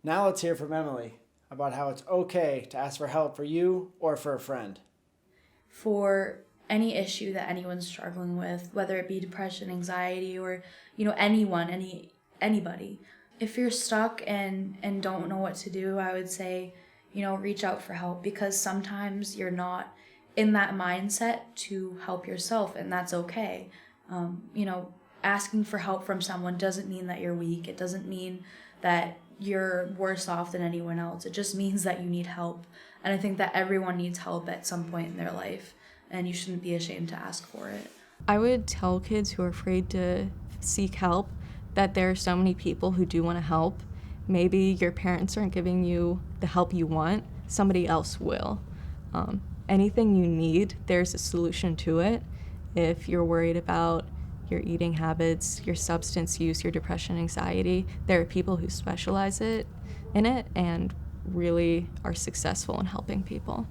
Now let's hear from Emily about how it's okay to ask for help for you or for a friend. For any issue that anyone's struggling with, whether it be depression, anxiety, or anyone, anybody, if you're stuck and don't know what to do, I would say reach out for help, because sometimes you're not in that mindset to help yourself, and that's okay. Asking for help from someone doesn't mean that you're weak. It doesn't mean that you're worse off than anyone else. It just means that you need help. And I think that everyone needs help at some point in their life, and you shouldn't be ashamed to ask for it. I would tell kids who are afraid to seek help that there are so many people who do want to help. Maybe your parents aren't giving you the help you want, somebody else will. Anything you need, there's a solution to it. If you're worried about your eating habits, your substance use, your depression, anxiety, there are people who specialize in it and really are successful in helping people.